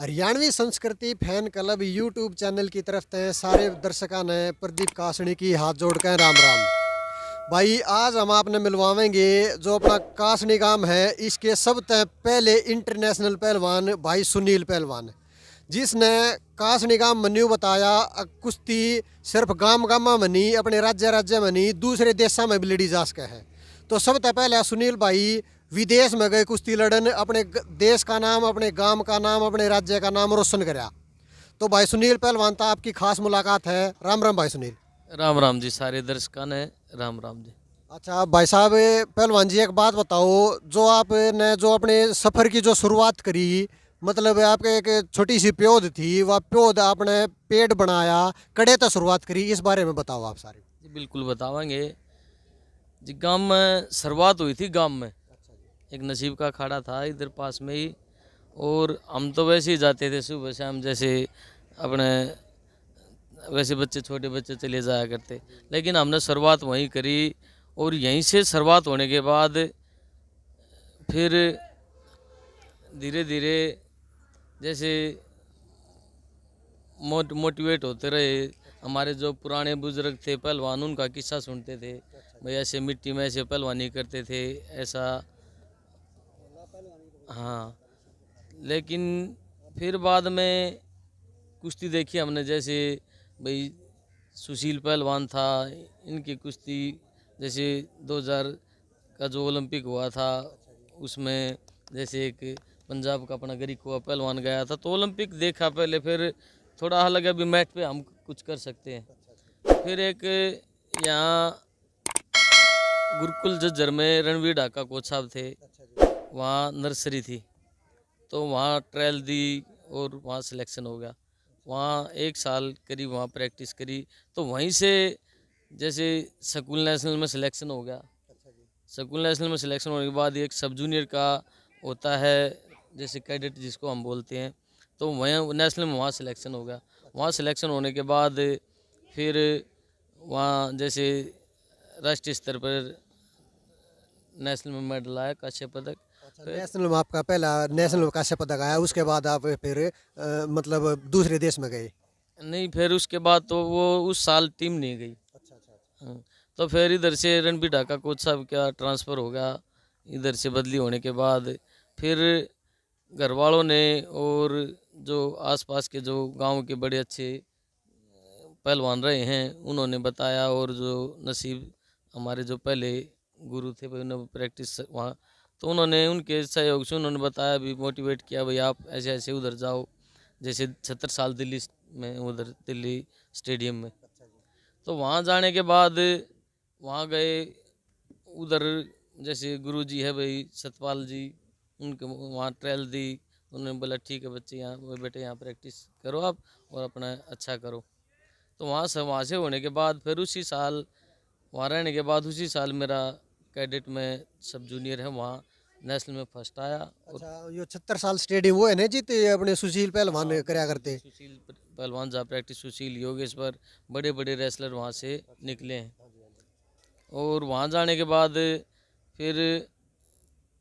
हरियाणवी संस्कृति fan club YouTube channel की तरफ से सारे दर्शकों ने प्रदीप कासनी की हाथ जोड़ कर राम राम। भाई आज हम आपने मिलवाएंगे जो अपना कासनी गांव है इसके सबसे पहले इंटरनेशनल पहलवान भाई सुनील पहलवान, जिसने कासनी गांव मन्यू बताया कुश्ती सिर्फ गांव गांव में नहीं अपने राज्य में नहीं दूसरे देशों में भी लड़ी जा सके है। तो सबसे पहले सुनील भाई विदेश में गए कुश्ती लड़न, अपने देश का नाम, अपने गांव का नाम, अपने राज्य का नाम रोशन कराया। तो भाई सुनील पहलवान था आपकी खास मुलाकात है। राम राम भाई सुनील। राम राम जी, सारे दर्शकों ने राम राम जी। अच्छा भाई साहब पहलवान जी एक बात बताओ, जो आपने जो अपने सफ़र की जो शुरुआत करी, मतलब आपके एक छोटी सी प्योद थी, वह प्योद आपने पेड़ बनाया, कड़े तक शुरुआत करी, इस बारे में बताओ आप सारे। जी बिल्कुल बतावांगे जी। गांव में शुरुआत हुई थी, गांव में एक नसीब का अखाड़ा था इधर पास में ही, और हम तो वैसे ही जाते थे सुबह शाम, जैसे अपने वैसे बच्चे छोटे बच्चे चले जाया करते, लेकिन हमने शुरुआत वहीं करी। और यहीं से शुरुआत होने के बाद फिर धीरे धीरे जैसे मोटिवेट होते रहे। हमारे जो पुराने बुजुर्ग थे पहलवान, उनका किस्सा सुनते थे, भाई ऐसे मिट्टी में ऐसे पहलवानी करते थे ऐसा। हाँ, लेकिन फिर बाद में कुश्ती देखी हमने, जैसे भाई सुशील पहलवान था, इनकी कुश्ती जैसे 2000 का जो ओलंपिक हुआ था उसमें जैसे एक पंजाब का अपना गरीब हुआ पहलवान गया था, तो ओलंपिक देखा पहले, फिर थोड़ा हाँ लगा भी मैट पे हम कुछ कर सकते हैं। फिर एक यहाँ गुरुकुल जज्जर में रणवीर ढाका कोच साहब थे, वहाँ नर्सरी थी, तो वहाँ ट्रायल दी और वहाँ सिलेक्शन हो गया। वहाँ एक साल करीब वहाँ प्रैक्टिस करी, तो वहीं से जैसे स्कूल नेशनल में सिलेक्शन हो गया। स्कूल नेशनल में सिलेक्शन होने के बाद एक सब जूनियर का होता है जैसे कैडेट जिसको हम बोलते हैं, तो वहीं नेशनल में वहाँ सिलेक्शन हो गया। वहाँ सिलेक्शन होने के बाद फिर वहाँ जैसे राष्ट्रीय स्तर पर नेशनल में मेडल आया, कांस्य पदक। नेशनल में आपका पहला नेशनल में कांस्य पदक आया, उसके बाद आप फिर मतलब दूसरे देश में गए? नहीं, फिर उसके बाद तो वो उस साल टीम नहीं गई। हाँ, तो फिर इधर से रणबीर ढाका कोच साहब का ट्रांसफ़र हो गया। इधर से बदली होने के बाद फिर घर वालों ने और जो आसपास के जो गांव के बड़े अच्छे पहलवान रहे हैं उन्होंने बताया, और जो नसीब हमारे जो पहले गुरु थे भाई उन्होंने प्रैक्टिस वहाँ, तो उन्होंने उनके सहयोग से उन्होंने बताया भी, मोटिवेट किया भाई आप ऐसे ऐसे उधर जाओ, जैसे 76 साल दिल्ली में, उधर दिल्ली स्टेडियम में। तो वहाँ जाने के बाद वहाँ गए, उधर जैसे गुरुजी है भाई सतपाल जी, उनके वहाँ ट्रायल दी। उन्होंने बोला ठीक है बच्चे यहाँ बेटे यहाँ प्रैक्टिस करो आप और अपना अच्छा करो। तो वहाँ से होने के बाद फिर उसी साल वहाँ रहने के बाद उसी साल मेरा कैडेट में सब जूनियर है, वहाँ नेशनल में फर्स्ट आया। अच्छा, ये 76 साल स्टेडियम वो है ना जीते अपने सुशील पहलवान कराया करते? सुशील पहलवान जहाँ प्रैक्टिस, सुशील योगेश्वर, बड़े बड़े रेसलर वहाँ से निकले हैं। और वहाँ जाने के बाद फिर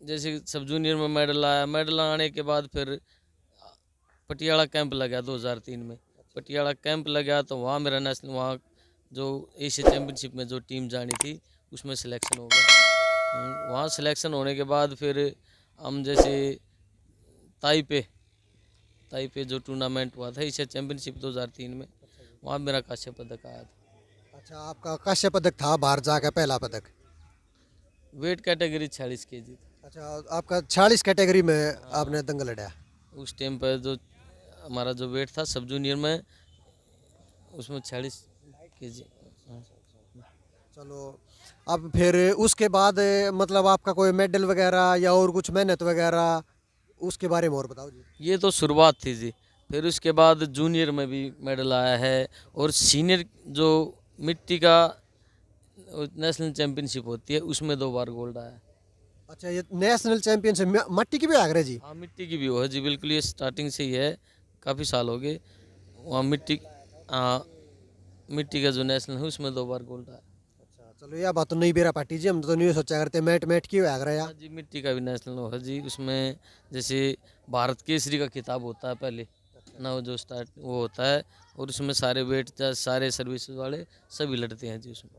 जैसे सब जूनियर में मेडल आया, मेडल आने के बाद फिर पटियाला कैंप लगा 2003 में। पटियाला कैंप लगा तो वहाँ मेरा नेशनल, वहाँ जो एशिया चैम्पियनशिप में जो टीम जानी थी उसमें सिलेक्शन हो गया। वहाँ सिलेक्शन होने के बाद फिर हम जैसे ताइपे जो टूर्नामेंट हुआ था एशिया चैम्पियनशिप 2003 में, वहाँ मेरा कांस्य पदक आया था। अच्छा, आपका कांस्य पदक था बाहर जाकर पहला पदक? Weight category 46 kg। अच्छा, आपका 46 कैटेगरी में आपने दंगल लड़ा? उस टाइम पर जो हमारा जो वेट था सब जूनियर में, उसमें 46 kg। चलो, अब फिर उसके बाद मतलब आपका कोई मेडल वगैरह या और कुछ मेहनत वगैरह उसके बारे में और बताओ जी। ये तो शुरुआत थी जी। फिर उसके बाद जूनियर में भी मेडल आया है, और सीनियर जो मिट्टी का नेशनल चैम्पियनशिप होती है उसमें 2 बार गोल्ड आया है। अच्छा, ये नेशनल चैंपियनशिप मट्टी की भी आगरा जी? हाँ, मिट्टी की भी हो है जी, बिल्कुल ये स्टार्टिंग से ही है, काफ़ी साल हो गए। वहाँ मिट्टी, हाँ, मिट्टी का जो नेशनल है उसमें 2 बार गोल्ड आया। चलो यह बात तो नहीं बेरा पाटी जी, हम तो नहीं सोचा करते मैट मैट क्यों आ रहा हाँ जी, मिट्टी का भी नेशनल हो है जी। उसमें जैसे भारत केसरी का खिताब होता है पहले ना, वो जो स्टार्ट वो होता है, और उसमें सारे वेट सारे सर्विसेज वाले सभी लड़ते हैं जी उसमें।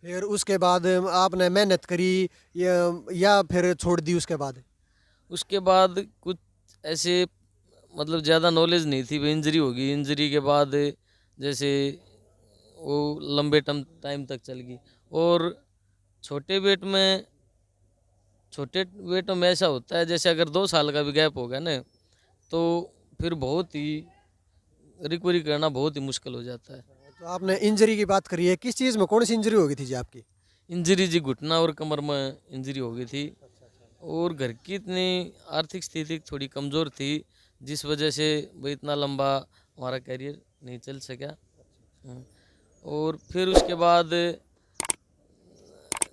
फिर उसके बाद आपने मेहनत करी या फिर छोड़ दी उसके बाद? उसके बाद कुछ ऐसे मतलब ज़्यादा नॉलेज नहीं थी, इंजरी होगी, इंजरी के बाद जैसे वो लंबे टाइम तक चल गई। और छोटे वेट में छोटे वेटों में ऐसा होता है, जैसे अगर 2 साल का भी गैप हो गया ना, तो फिर बहुत ही रिकवरी करना बहुत ही मुश्किल हो जाता है। तो आपने इंजरी की बात करी है, किस चीज़ में कौन सी इंजरी होगी थी जी आपकी? इंजरी जी घुटना और कमर में इंजरी हो गई थी, और घर की इतनी आर्थिक स्थिति थोड़ी कमज़ोर थी, जिस वजह से भाई इतना लंबा हमारा कैरियर नहीं चल सका। हम्म। और फिर उसके बाद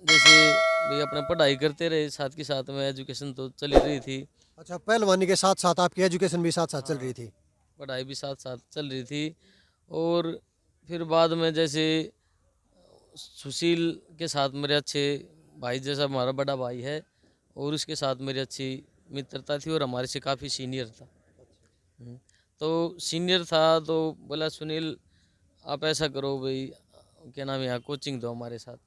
जैसे भाई अपना पढ़ाई करते रहे, साथ के साथ में एजुकेशन तो चल ही रही थी। अच्छा, पहलवानी के साथ साथ आपकी एजुकेशन भी साथ साथ चल रही हाँ, थी? पढ़ाई भी साथ साथ चल रही थी। और फिर बाद में जैसे सुशील के साथ मेरे अच्छे भाई जैसा हमारा बड़ा भाई है, और उसके साथ मेरी अच्छी मित्रता थी, और हमारे से काफ़ी सीनियर था। हम्म। तो सीनियर था तो बोला सुनील आप ऐसा करो भाई, क्या नाम है, यहाँ कोचिंग दो हमारे साथ।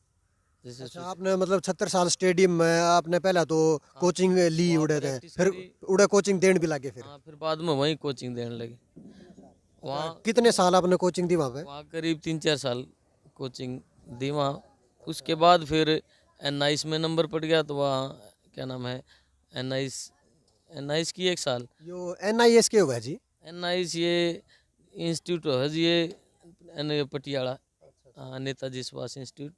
जैसे अच्छा, आपने मतलब 76 साल स्टेडियम में आपने पहला तो हाँ, कोचिंग ली वहाँ उड़े थे, प्रैक्टिस फिर करी। उड़े कोचिंग देने भी लगे फिर? हाँ, फिर बाद में वहीं कोचिंग देने लगे। अच्छा, वहाँ कितने साल आपने कोचिंग दी वहाँ पे? वहाँ करीब 3-4 साल कोचिंग दी वहाँ। उसके बाद फिर एन में नंबर पड़ गया, तो वहाँ क्या नाम है, एन एन की 1 साल। यो NIS के हुआ जी? एन ये इंस्टीट्यूट है जी, ये पटियाला, हाँ, नेताजी सुभाष इंस्टीट्यूट।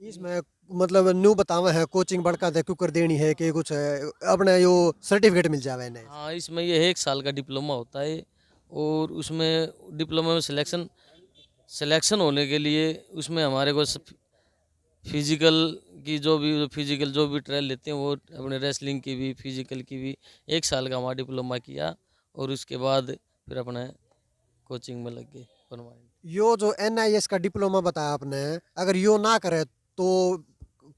इसमें मतलब न्यू बतावा है कोचिंग बड़का दे क्यों कर देनी है कि कुछ है अपने यो सर्टिफिकेट मिल जावे नहीं? हाँ, इसमें ये 1 साल का डिप्लोमा होता है, और उसमें डिप्लोमा में सिलेक्शन होने के लिए उसमें हमारे को फिजिकल फिजिकल जो भी ट्रायल लेते हैं, वो अपने रेसलिंग की भी फिजिकल की भी 1 साल का हमारा डिप्लोमा किया, और उसके बाद फिर अपने कोचिंग में लग गए परमानेंट। यो जो NIS का डिप्लोमा बताया आपने, अगर यो ना करे तो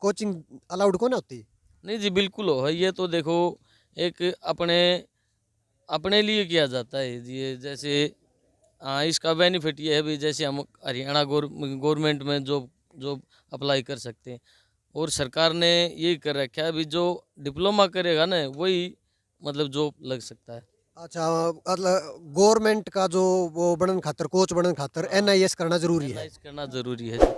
कोचिंग अलाउड कौन होती? नहीं जी, बिल्कुल हो है, ये तो देखो एक अपने अपने लिए किया जाता है जी। ये जैसे हाँ, इसका बेनिफिट ये है भी, जैसे हम हरियाणा गवर्नमेंट में जॉब जॉब अप्लाई कर सकते हैं, और सरकार ने ये कर रखा है भी, जो डिप्लोमा करेगा ना वही मतलब जॉब लग सकता है। अच्छा, मतलब गवर्नमेंट का जो वो बनन खातर कोच बनन खातर हाँ, NIS करना जरूरी है? एनालाइज करना जरूरी है जी।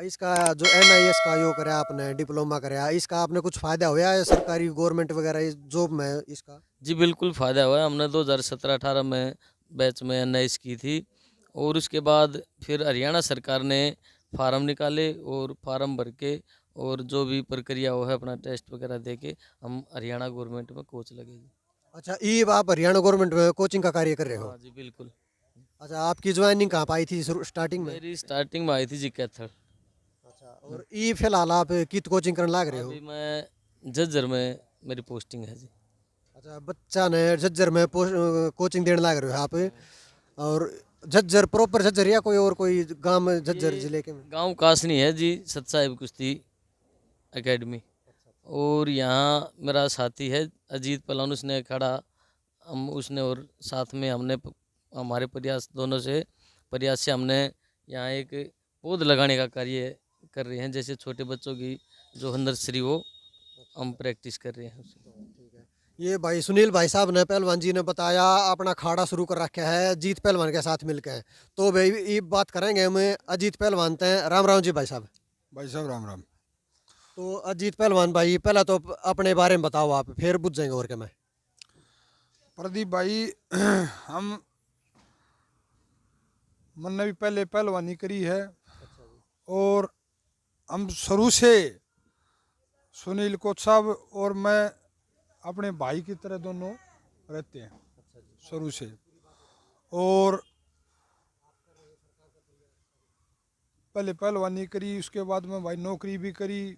इसका जो NIS का यो करे आपने डिप्लोमा करे, इसका आपने कुछ फायदा हुआ है सरकारी गवर्नमेंट वगैरह इस जॉब में इसका? जी बिल्कुल फ़ायदा हुआ है, हमने 2017-18 में बैच में एनालाइज की थी, और उसके बाद फिर हरियाणा सरकार ने फार्म निकाले, और फार्म भर के और जो भी प्रक्रिया वो है अपना टेस्ट वगैरह दे के हम हरियाणा गवर्नमेंट में कोच लगे जी। अच्छा, ये आप हरियाणा गवर्नमेंट में कोचिंग का कार्य कर रहे हो? हाँ जी बिल्कुल। अच्छा, आपकी ज्वाइनिंग कहाँ पाई थी स्टार्टिंग में? मेरी स्टार्टिंग में आई थी जी कैथल। अच्छा, और ये फिलहाल आप कित कोचिंग करने लग रहे हो? अभी मैं झज्जर में मेरी पोस्टिंग है जी। अच्छा, बच्चा ने झज्जर में कोचिंग देने लग रहे हो आप? और झज्जर प्रॉपर झज्जर या कोई और कोई गांव झज्जर ये जिले के में? गांव कासनी है जी, सत साहिब कुश्ती एकेडमी। और यहाँ मेरा साथी है अजीत पहलवान, उसने खड़ा, हम उसने और साथ में हमने हमारे प्रयास दोनों से प्रयास से हमने यहाँ एक पौध लगाने का कार्य कर रहे हैं, जैसे छोटे बच्चों की जो नर्सरी हो, हम प्रैक्टिस कर रहे हैं उसकी। ये भाई सुनील भाई साहब ने पहलवान जी ने बताया अपना खाड़ा शुरू कर रखा है जीत पहलवान के साथ मिलकर। तो भाई ये बात करेंगे हम अजीत पहलवान ते। राम राम जी भाई साहब। भाई साहब राम राम। तो अजीत पहलवान भाई पहला तो अपने बारे में बताओ आप, फिर बुझ जाएंगे और क्या मैं। प्रदीप भाई हम मन ने भी पहले पहलवानी करी है, और हम शुरू से सुनील कोच साहब और मैं अपने भाई की तरह दोनों रहते हैं शुरू से। और पहले पहलवानी करी, उसके बाद में भाई नौकरी भी करी,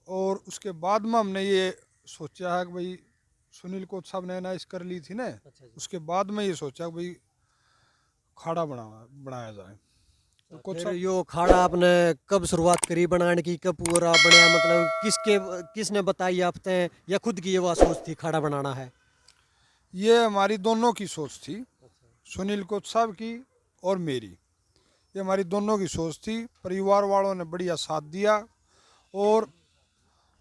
और उसके बाद में हमने ये सोचा है कि भाई सुनील कोच साहब ने एनाइज कर ली थी ना, उसके बाद में ये सोचा कि भाई खाड़ा बनाया जाए। कुछ फिर यो खाड़ा आपने कब शुरुआत करी बनाने की, कब पूरा बनया, मतलब किसने बताई आपने, या खुद की ये वो सोच थी खाड़ा बनाना है? ये हमारी दोनों की सोच थी, सुनील कोच साहब की और मेरी। ये हमारी दोनों की सोच थी। परिवार वालों ने बढ़िया साथ दिया और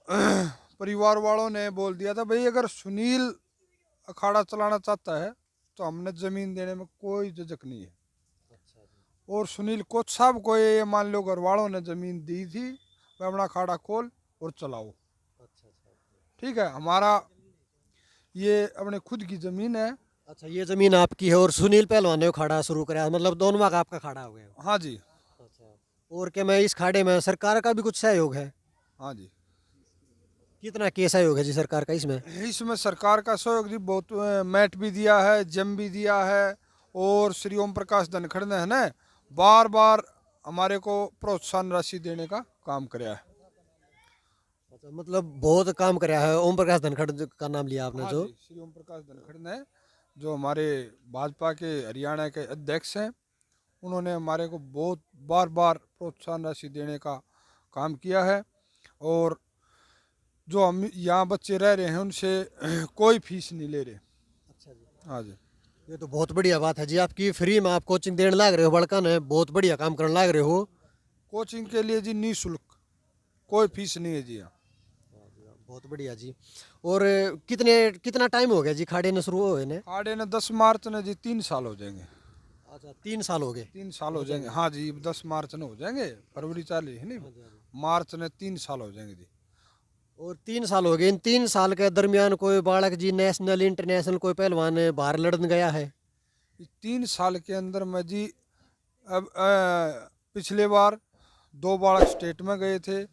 परिवार वालों ने बोल दिया था भाई अगर सुनील अखाड़ा चलाना चाहता है तो हमने ज़मीन देने में कोई झिझक नहीं है। और सुनील कोच साहब को ये मान लो घर वालों ने ज़मीन दी थी, वह अपना अखाड़ा खोल और चलाओ। ठीक है, हमारा ये अपने खुद की ज़मीन है। अच्छा, ये जमीन आपकी है और सुनील पहलवान ने वो खाड़ा शुरू कराया, मतलब दोनों का आपका खाड़ा हो गया? हाँ जी। और क्या मैं इस खाड़े में सरकार का भी कुछ सहयोग है? हाँ जी, कितना के सहयोग है जी सरकार का इसमें? इसमें सरकार का सहयोग जी बहुत, मैट भी दिया है, जम भी दिया है, और श्री ओम प्रकाश धनखड़ ने है ना बार बार हमारे को प्रोत्साहन राशि देने का काम कराया है। अच्छा, मतलब बहुत काम कराया है। ओम प्रकाश धनखड़ का नाम लिया आपने हाँ जो। जी, श्री ओम प्रकाश धनखड़ ने, जो हमारे भाजपा के हरियाणा के अध्यक्ष हैं, उन्होंने हमारे को बहुत बार बार प्रोत्साहन राशि देने का काम किया है। और जो हम यहाँ बच्चे रह रहे हैं उनसे कोई फीस नहीं ले रहे। अच्छा जी, हाँ जी। ये तो बहुत बढ़िया बात है जी आपकी। फ्री में आप कोचिंग देने लाग रहे हो बड़का ने, बहुत बढ़िया काम करने लाग रहे हो। कोचिंग के लिए जी निःशुल्क, कोई फीस नहीं है जी यहाँ। बहुत बढ़िया जी। और कितना टाइम हो गया जी खाड़े ने शुरू हुए ने? खाड़े ने 10 मार्च ने जी 3 साल हो जाएंगे। अच्छा, 3 साल हो गए? 3 साल हो जाएंगे, हाँ जी, 10 मार्च ने हो जाएंगे। फरवरी चालू है नहीं, मार्च ने 3 साल हो जाएंगे जी। और 3 साल हो गए, इन 3 साल के दरमियान कोई बालक जी नेशनल इंटरनेशनल कोई पहलवान बाहर लड़ने गया है? इस 3 साल के अंदर में जी अब पिछले बार 2 बालक स्टेट में गए थे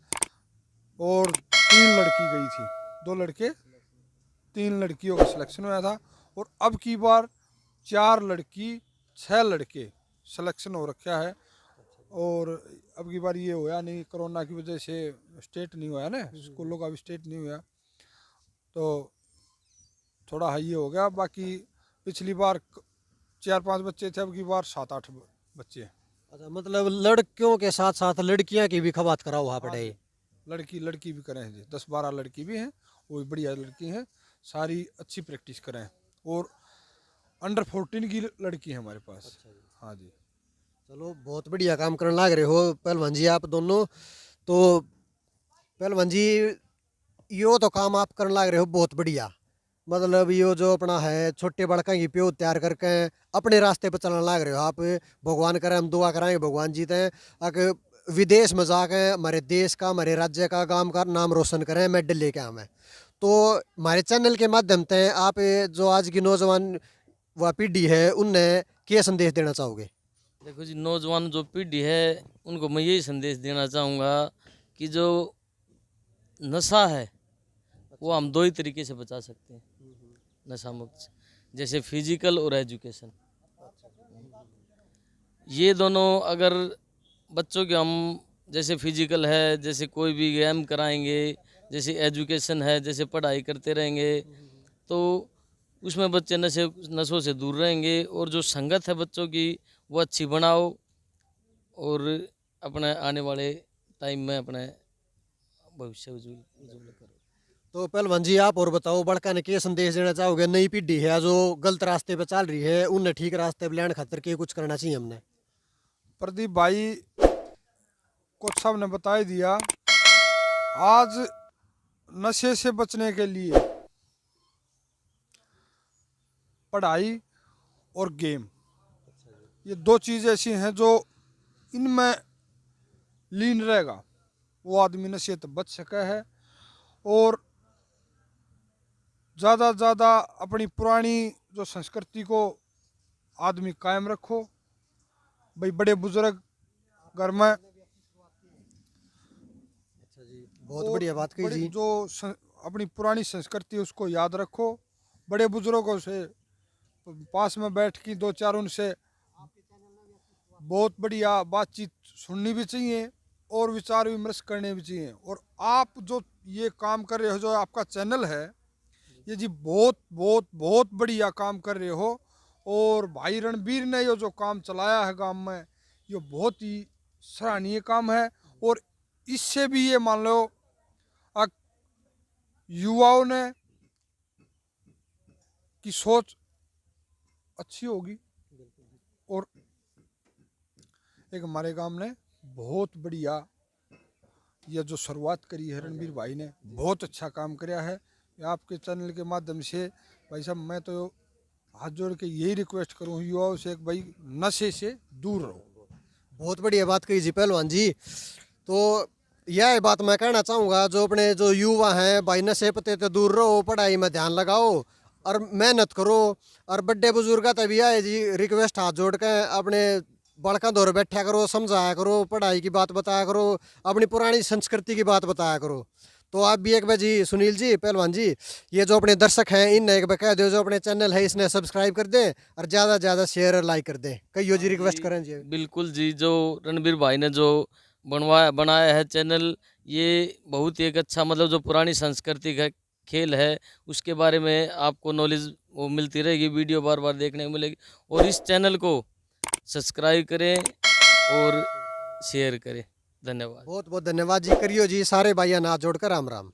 और 3 लड़की गई थी, 2 लड़के 3 लड़कियों का सिलेक्शन हुआ था। और अब की बार 4 लड़की 6 लड़के सिलेक्शन हो रखा है। और अब की बार ये होया नहीं, कोरोना की वजह से स्टेट नहीं हुआ ना, स्कूलों का भी स्टेट नहीं हुआ, तो थोड़ा ये हो गया। बाकी पिछली बार 4-5 बच्चे थे, अब की बार 7-8 बच्चे हैं। अच्छा, मतलब लड़कियों के साथ साथ लड़कियां की भी खबात कराओ वहाँ पड़े? लड़की भी करें हैं जी, 10-12 लड़की भी हैं, वो भी बढ़िया लड़की हैं, सारी अच्छी प्रैक्टिस करें। और अंडर 14 की लड़की है हमारे पास। अच्छा हाँ जी। चलो, बहुत बढ़िया काम करने लाग रहे हो पहलवान जी आप दोनों। तो पहलवान जी, यो तो काम आप करने लाग रहे हो बहुत बढ़िया। मतलब यो जो अपना है छोटे बड़का की प्यो तैयार करके अपने रास्ते पर चलने लाग रहे हो आप। भगवान करे, हम दुआ कराएंगे भगवान जीते अगर विदेश में जाके हमारे देश का, हमारे राज्य का, गांव का नाम रोशन करें, मेडल लेके आवे। तो हमारे चैनल के माध्यम से आप जो आज की नौजवान व पीढ़ी है उनने क्या संदेश देना चाहोगे? देखो जी, नौजवान जो पीढ़ी है उनको मैं यही संदेश देना चाहूँगा कि जो नशा है वो हम 2 ही तरीके से बचा सकते हैं, नशा मुक्त से। जैसे फिजिकल और एजुकेशन, ये दोनों अगर बच्चों के हम जैसे फिजिकल है, जैसे कोई भी गेम कराएंगे, जैसे एजुकेशन है, जैसे पढ़ाई करते रहेंगे, तो उसमें बच्चे नशों से दूर रहेंगे। और जो संगत है बच्चों की वो अच्छी बनाओ और अपने आने वाले टाइम में अपने भविष्य उज्जवल करो। तो पहलवान जी आप और बताओ, बड़का ने क्या संदेश देना चाहोगे? नई पीढ़ी है जो गलत रास्ते पे चल रही है, उन्हें ठीक रास्ते पे लाने खातिर के कुछ करना चाहिए हमने? प्रदीप भाई कोच साहब ने बता ही दिया। आज नशे से बचने के लिए पढ़ाई और गेम, ये 2 चीज़ ऐसी हैं जो इनमें लीन रहेगा वो आदमी नशे से बच सका है। और ज़्यादा से ज़्यादा अपनी पुरानी जो संस्कृति को आदमी कायम रखो। भाई बड़े बुजुर्ग घर में, अच्छा जी, बहुत और बढ़िया बात कही बड़ी जी। जो अपनी पुरानी संस्कृति उसको याद रखो। बड़े बुजुर्गों से पास में बैठ के 2-4 उनसे बहुत बढ़िया बातचीत सुननी भी चाहिए और विचार विमर्श करने भी चाहिए। और आप जो ये काम कर रहे हो, जो आपका चैनल है, ये जी बहुत बहुत बहुत बढ़िया काम कर रहे हो। और भाई रणबीर ने ये जो काम चलाया है गांव में, ये बहुत ही सराहनीय काम है। और इससे भी ये मान लो युवाओं ने की सोच अच्छी होगी। और एक हमारे गांव ने बहुत बढ़िया ये जो शुरुआत करी है रणबीर भाई ने, बहुत अच्छा काम किया है। आपके चैनल के माध्यम से भाई साहब मैं तो हाथ जोड़ के यही रिक्वेस्ट करूँ युवाओं से कि भाई नशे से दूर रहो। बहुत बढ़िया बात कही जी पहलवान जी। तो यह बात मैं कहना चाहूँगा, जो अपने जो युवा हैं भाई, नशे पते तो दूर रहो, पढ़ाई में ध्यान लगाओ और मेहनत करो। और बड़े बुजुर्ग तभी आए जी, रिक्वेस्ट हाथ जोड़ के अपने बड़का दौर बैठा करो, समझाया करो, पढ़ाई की बात बताया करो, अपनी पुरानी संस्कृति की बात बताया करो। तो आप भी एक बार जी सुनील जी, पहलवान जी, ये जो अपने दर्शक हैं इन एक बार कह दो, जो अपने चैनल है इसने सब्सक्राइब कर दें और ज़्यादा से ज़्यादा शेयर और लाइक कर दें। कहियो जी, रिक्वेस्ट करें जी। बिल्कुल जी, जो रणबीर भाई ने जो बनाया है चैनल, ये बहुत ही एक अच्छा, मतलब जो पुरानी संस्कृति का खेल है उसके बारे में आपको नॉलेज वो मिलती रहेगी, वीडियो बार बार देखने को मिलेगी। और इस चैनल को सब्सक्राइब करें और शेयर करें। धन्यवाद। बहुत बहुत धन्यवाद जी। करियो जी सारे भाइयों हाथ जोड़कर राम राम।